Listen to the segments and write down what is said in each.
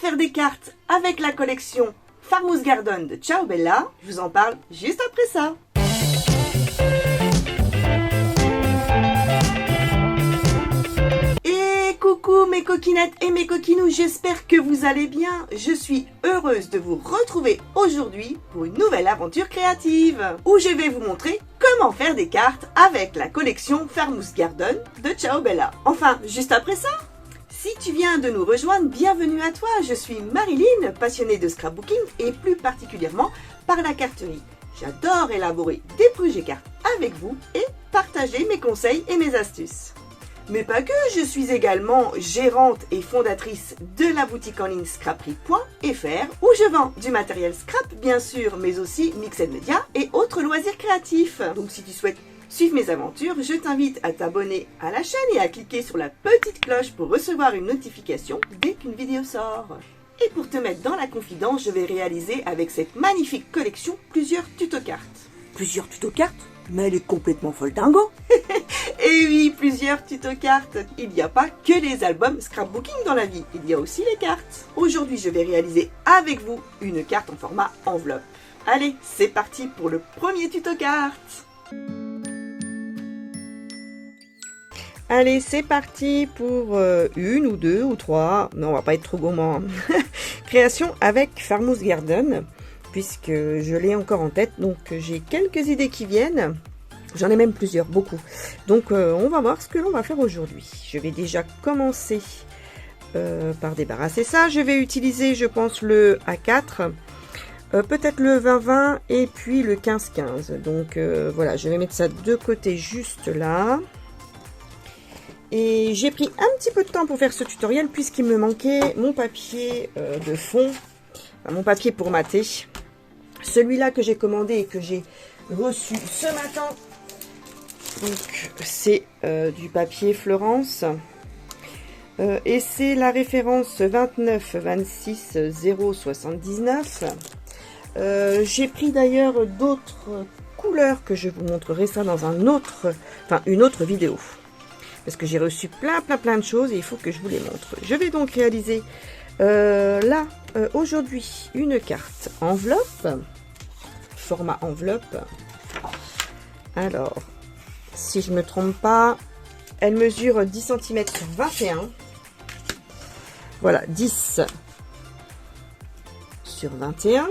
faire des cartes avec la collection Farmhouse Garden de Ciao Bella? Je vous en parle juste après ça. Et coucou mes coquinettes et mes coquinous, j'espère que vous allez bien. Je suis heureuse de vous retrouver aujourd'hui pour une nouvelle aventure créative où je vais vous montrer comment faire des cartes avec la collection Farmhouse Garden de Ciao Bella. Enfin, juste après ça. Si tu viens de nous rejoindre, bienvenue à toi. Je suis Marilyn, passionnée de scrapbooking et plus particulièrement par la carterie. J'adore élaborer des projets cartes avec vous et partager mes conseils et mes astuces. Mais pas que, je suis également gérante et fondatrice de la boutique en ligne scraperie.fr où je vends du matériel scrap bien sûr, mais aussi mixed media et autres loisirs créatifs. Donc si tu souhaites suivre mes aventures, je t'invite à t'abonner à la chaîne et à cliquer sur la petite cloche pour recevoir une notification dès qu'une vidéo sort. Et pour te mettre dans la confidence, je vais réaliser avec cette magnifique collection plusieurs tuto-cartes. Plusieurs tuto-cartes? Mais elle est complètement folle dingo. Et oui, plusieurs tuto-cartes. Il n'y a pas que les albums scrapbooking dans la vie, il y a aussi les cartes. Aujourd'hui, je vais réaliser avec vous une carte en format enveloppe. Allez, c'est parti pour le premier tuto-carte. Allez, c'est parti pour une ou deux ou trois, non on va pas être trop gourmand, hein. Création avec Farmhouse Garden, puisque je l'ai encore en tête, donc j'ai quelques idées qui viennent, j'en ai même plusieurs, beaucoup. Donc on va voir ce que l'on va faire aujourd'hui. Je vais déjà commencer par débarrasser ça, je vais utiliser je pense le A4, peut-être le 20-20 et puis le 15-15, donc voilà, je vais mettre ça de côté juste là. Et j'ai pris un petit peu de temps pour faire ce tutoriel puisqu'il me manquait mon papier de fond, enfin, mon papier pour mater. Celui-là que j'ai commandé et que j'ai reçu ce matin, donc c'est du papier Florence. Et c'est la référence 29 26 079. J'ai pris d'ailleurs d'autres couleurs que je vous montrerai ça dans une autre vidéo. Parce que j'ai reçu plein de choses et il faut que je vous les montre. Je vais donc réaliser aujourd'hui une carte enveloppe, format enveloppe. Alors, si je ne me trompe pas, elle mesure 10 cm sur 21. Voilà, 10 sur 21.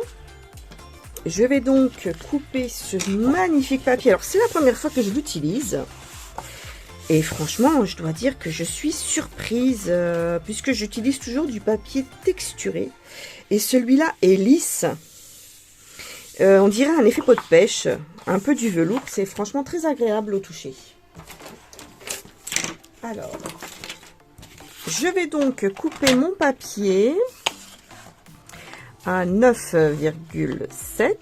Je vais donc couper ce magnifique papier. Alors, c'est la première fois que je l'utilise. Et franchement, je dois dire que je suis surprise puisque j'utilise toujours du papier texturé. Et celui-là est lisse. On dirait un effet pot de pêche, un peu du velours. C'est franchement très agréable au toucher. Alors, je vais donc couper mon papier à 9,7.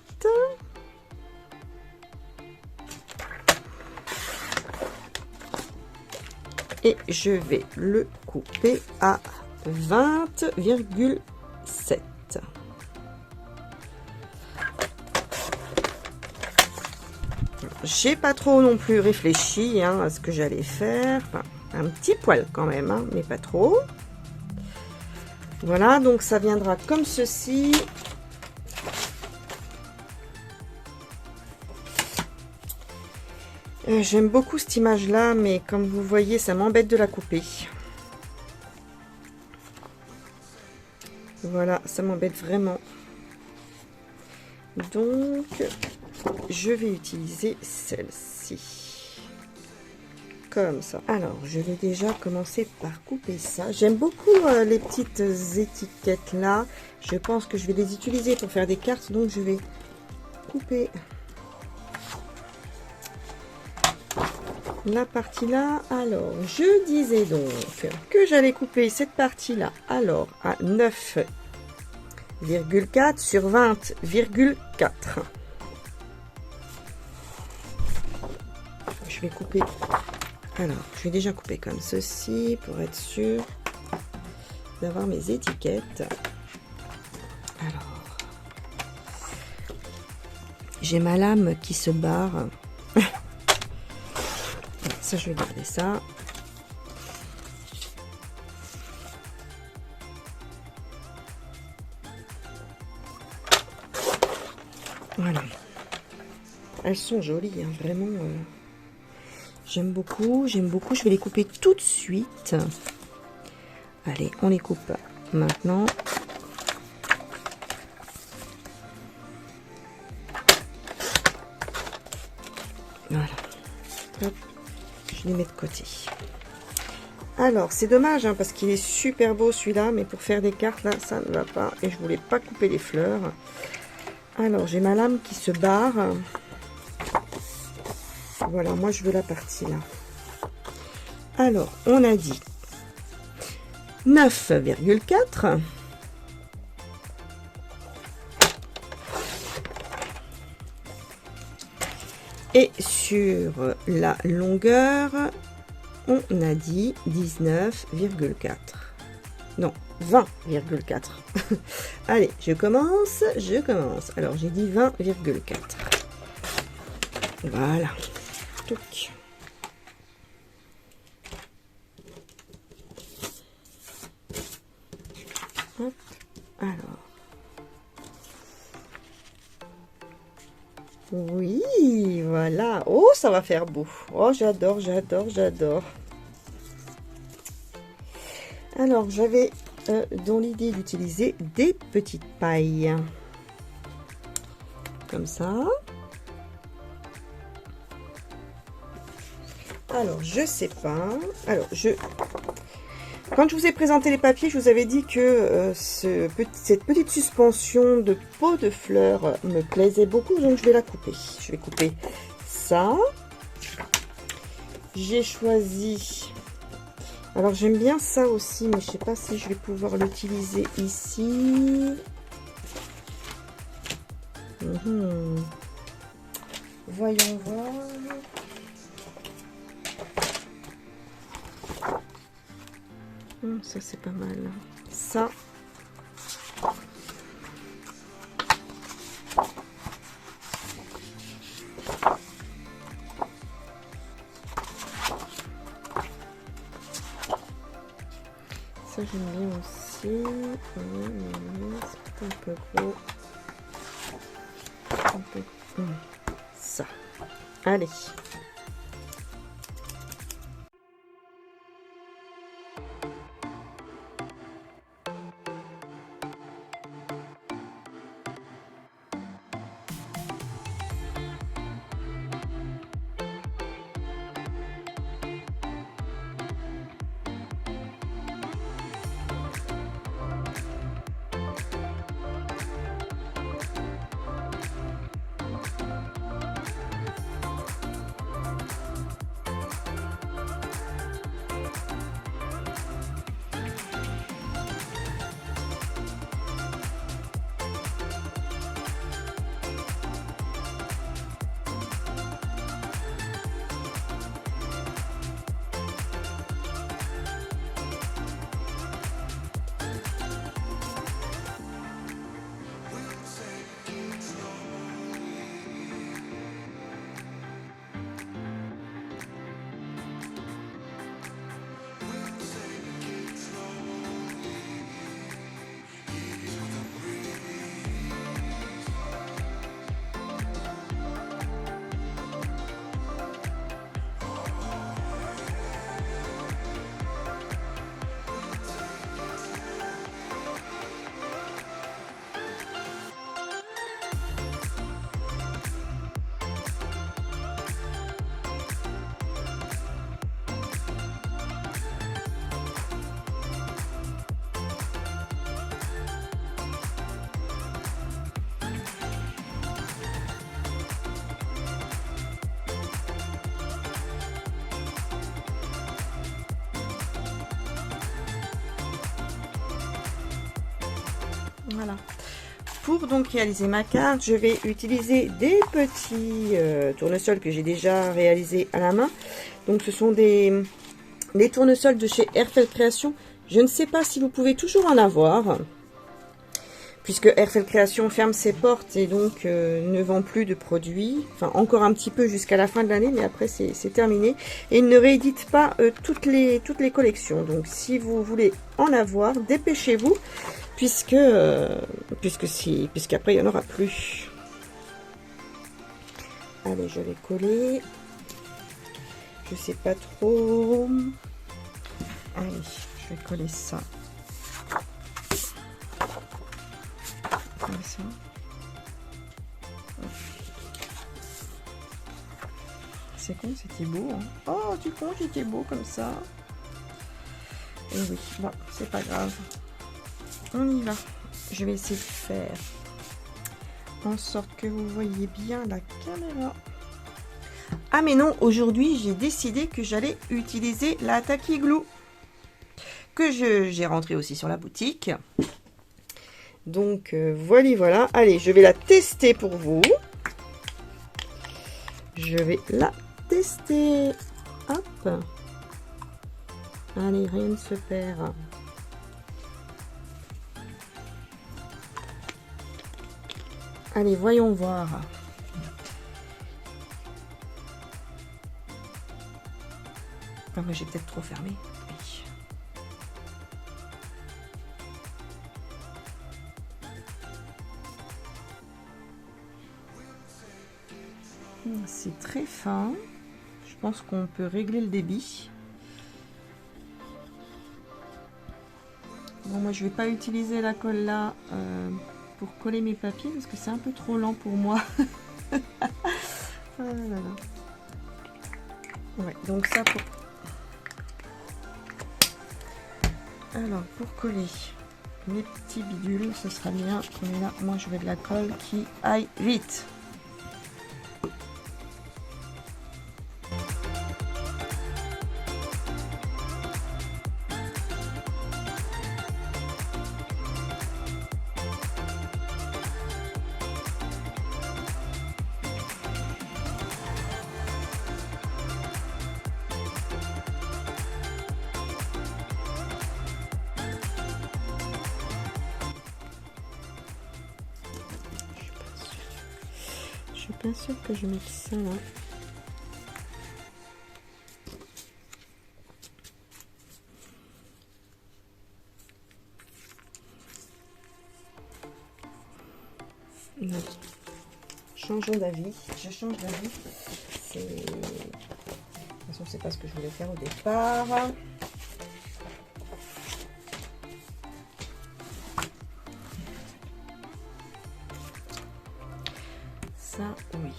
Et je vais le couper à 20,7. J'ai pas trop non plus réfléchi à ce que j'allais faire. Enfin, un petit poil quand même, mais pas trop. Voilà, donc ça viendra comme ceci. J'aime beaucoup cette image là, mais comme vous voyez ça m'embête de la couper. Voilà, ça m'embête vraiment. Donc je vais utiliser celle-ci comme ça. Alors je vais déjà commencer par couper ça. J'aime beaucoup les petites étiquettes là. Je pense que je vais les utiliser pour faire des cartes, donc je vais couper la partie là. Alors je disais donc que j'allais couper cette partie là alors à 9,4 sur 20,4. Je vais couper, alors je vais déjà couper comme ceci pour être sûr d'avoir mes étiquettes. Alors j'ai ma lame qui se barre. Ça, je vais garder ça. Voilà. Elles sont jolies, hein, vraiment. J'aime beaucoup, j'aime beaucoup. Je vais les couper tout de suite. Allez, on les coupe maintenant. Voilà. Hop, je les mets de côté. Alors, c'est dommage, hein, parce qu'il est super beau celui-là, mais pour faire des cartes, là, ça ne va pas. Et je voulais pas couper les fleurs. Alors, j'ai ma lame qui se barre. Voilà, moi, je veux la partie, là. Alors, on a dit 9,4. Et sur la longueur, on a dit 19,4. Non, 20,4. Allez, je commence. Alors, j'ai dit 20,4. Voilà. Touc. Hop. Alors. Oui, voilà. Oh, ça va faire beau. Oh, j'adore. Alors, j'avais dans l'idée d'utiliser des petites pailles. Comme ça. Alors, je sais pas. Alors, quand je vous ai présenté les papiers, je vous avais dit que cette petite suspension de pot de fleurs me plaisait beaucoup, donc je vais la couper. Je vais couper ça. J'ai choisi... Alors, j'aime bien ça aussi, mais je sais pas si je vais pouvoir l'utiliser ici. Voyons voir... Ça c'est pas mal. Ça. Ça j'aime bien aussi. C'est un peu gros. Un peu... Ça. Allez. Voilà. Pour donc réaliser ma carte, je vais utiliser des petits tournesols que j'ai déjà réalisés à la main. Donc ce sont des tournesols de chez Airfel Création. Je ne sais pas si vous pouvez toujours en avoir, puisque Airfel Création ferme ses portes et donc ne vend plus de produits. Enfin, encore un petit peu jusqu'à la fin de l'année, mais après c'est terminé. Et il ne réédite pas toutes les collections. Donc si vous voulez en avoir, dépêchez-vous, puisqu'après il n'y en aura plus. Allez, je vais coller. Je sais pas trop. Allez, je vais coller ça. Comme ça. C'est con, c'était beau. Hein. Oh, tu con, j'étais beau comme ça. Et oui, bon, c'est pas grave. On y va. Je vais essayer de faire en sorte que vous voyez bien la caméra. Ah mais non, aujourd'hui j'ai décidé que j'allais utiliser la Tacky Glue que j'ai rentré aussi sur la boutique. Donc voilà. Allez, je vais la tester pour vous. Je vais la tester. Hop. Allez, rien ne se perd. Allez, voyons voir. Ah, mais j'ai peut-être trop fermé. Oui. C'est très fin. Je pense qu'on peut régler le débit. Bon, moi je vais pas utiliser la colle là pour coller mes papiers parce que c'est un peu trop lent pour moi. Ah là là. Ouais, donc ça pour... Alors, pour coller mes petits bidules, ce sera bien. Mais là, moi je veux de la colle qui aille vite. Je suis pas sûre que je mette ça là. Non. Changeons d'avis. Je change d'avis. De toute façon, c'est pas ce que je voulais faire au départ. Ça, oui.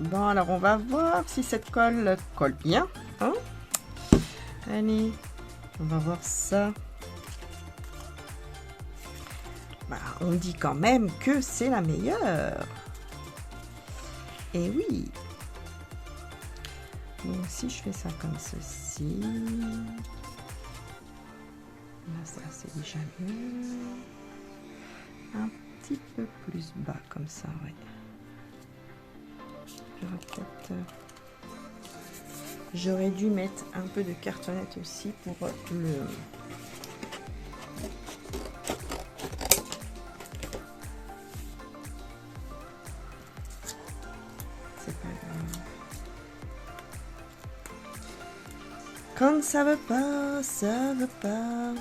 Bon, alors on va voir si cette colle colle bien. Hein? Allez, on va voir ça. Bah, on dit quand même que c'est la meilleure. Et oui. Donc si je fais ça comme ceci. Là, ça c'est déjà mieux. Un petit peu plus bas comme ça, ouais. J'aurais dû mettre un peu de cartonnette aussi pour le... C'est pas grave. Quand ça veut pas, ça veut pas.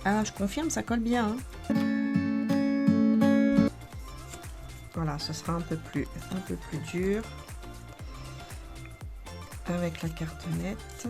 Ah, je confirme, ça colle bien. Hein. Voilà, ce sera un peu plus dur avec la cartonnette.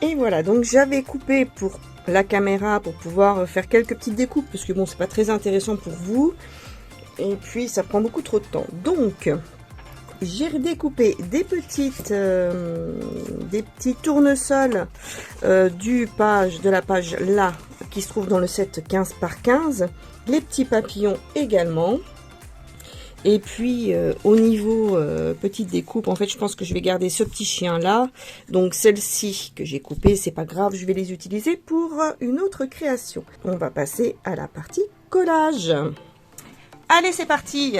Et voilà, donc j'avais coupé pour la caméra pour pouvoir faire quelques petites découpes, parce que bon, c'est pas très intéressant pour vous. Et puis, ça prend beaucoup trop de temps. Donc, j'ai redécoupé des petits tournesols de la page là, qui se trouve dans le set 15 par 15. Les petits papillons également. Et puis au niveau petite découpe, en fait je pense que je vais garder ce petit chien là. Donc celle-ci que j'ai coupée, c'est pas grave, je vais les utiliser pour une autre création. On va passer à la partie collage. Allez, c'est parti!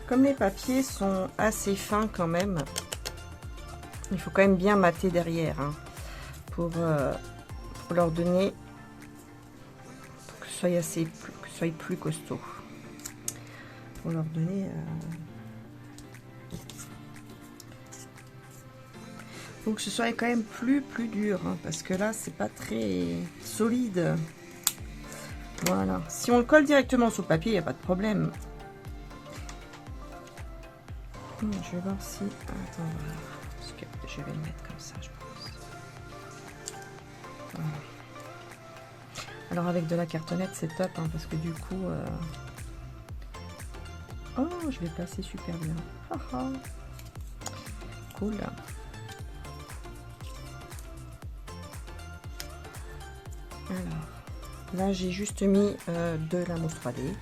Comme les papiers sont assez fins quand même, il faut quand même bien mater derrière hein, pour leur donner, pour que ce soit plus costaud. Pour leur donner... faut que ce soit quand même plus dur, hein, parce que là, c'est pas très solide. Voilà. Si on le colle directement sur le papier, il n'y a pas de problème. Je vais voir si... Attends, parce que je vais le mettre comme ça, je pense. Alors avec de la cartonnette c'est top hein, parce que du coup oh je l'ai placé super bien. Cool. Alors là j'ai juste mis de la mousse 3D.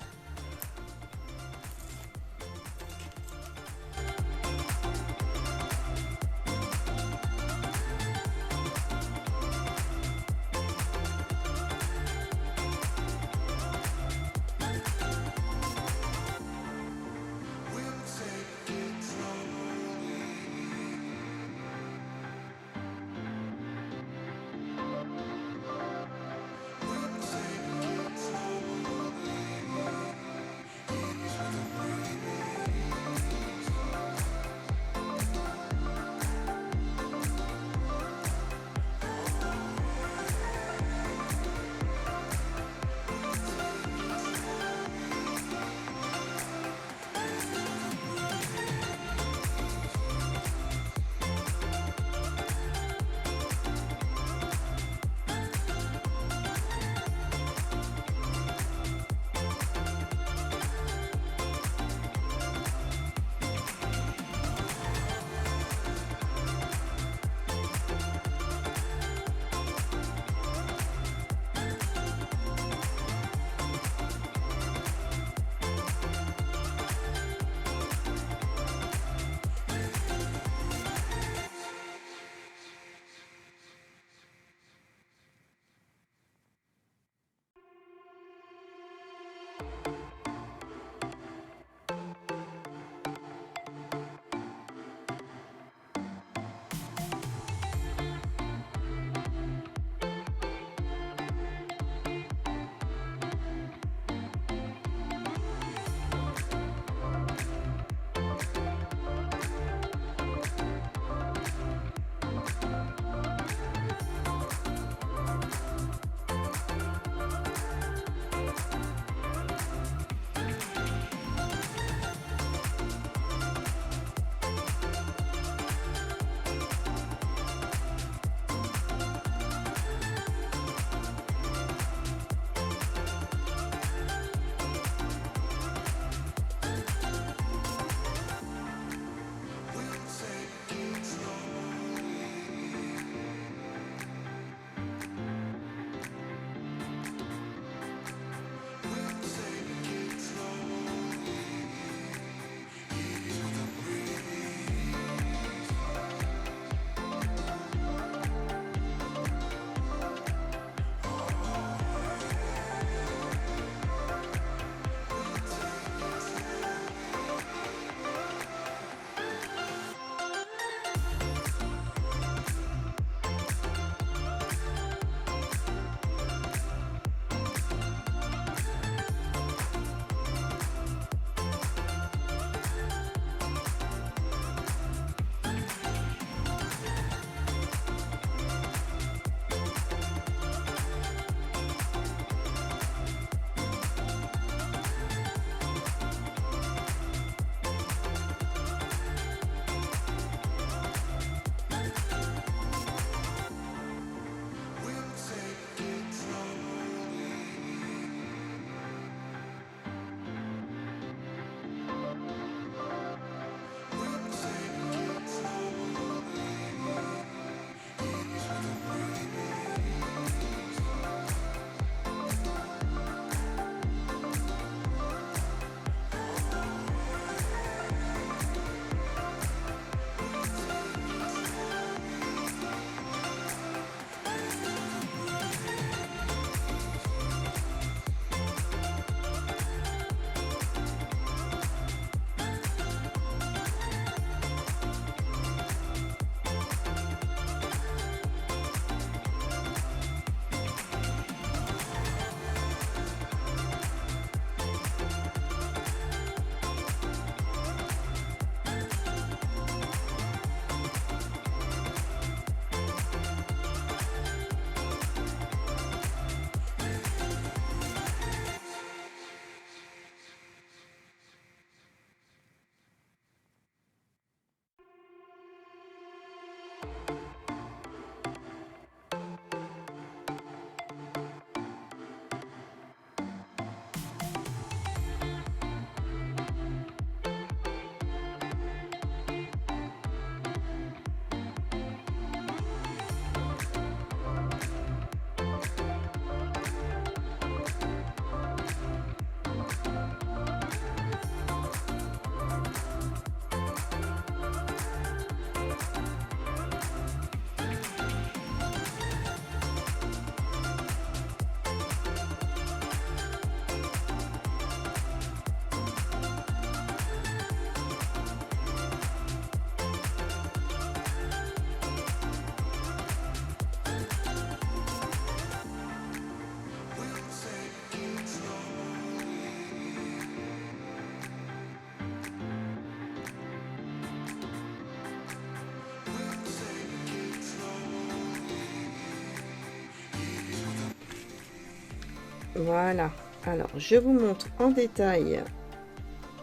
Voilà. Alors, je vous montre en détail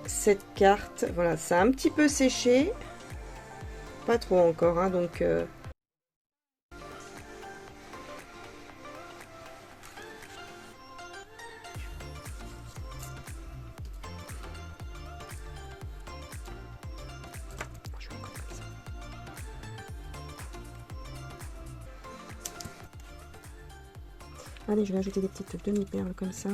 cette carte. Voilà, ça a un petit peu séché. Pas trop encore, hein, donc... Allez, je vais ajouter des petites demi-perles comme ça.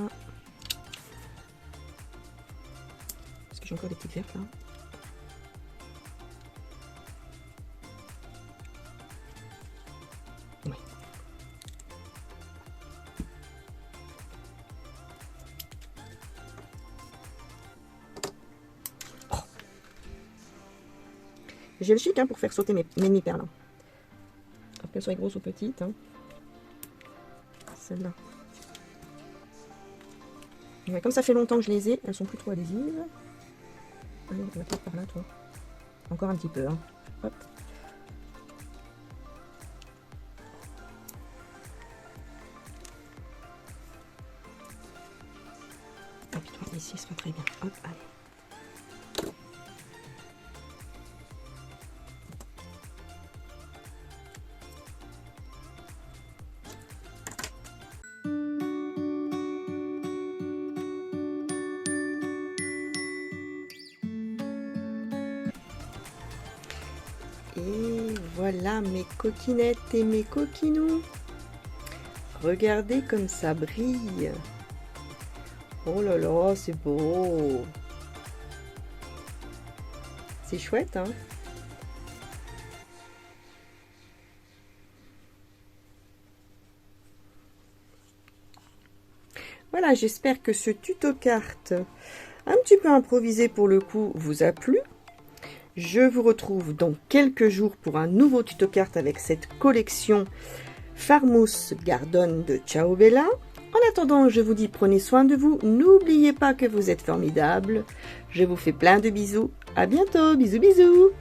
Parce que j'ai encore des petites vertes là. Ouais. Oh. J'ai le chic hein, pour faire sauter mes demi-perles. Qu'elles soient grosses ou petites. Hein. Celle-là. Ouais, comme ça fait longtemps que je les ai, elles sont plus trop adhésives. Allez, on va peut-être par là, toi. Encore un petit peu. Hein. Hop. Et puis toi, ici, ce sera très bien. Hop, allez. Et voilà mes coquinettes et mes coquinous. Regardez comme ça brille. Oh là là, c'est beau. C'est chouette, hein? Voilà, j'espère que ce tuto carte, un petit peu improvisé pour le coup, vous a plu. Je vous retrouve dans quelques jours pour un nouveau tuto carte avec cette collection Farmhouse Garden de Ciao Bella. En attendant, je vous dis prenez soin de vous. N'oubliez pas que vous êtes formidables. Je vous fais plein de bisous. À bientôt. Bisous bisous.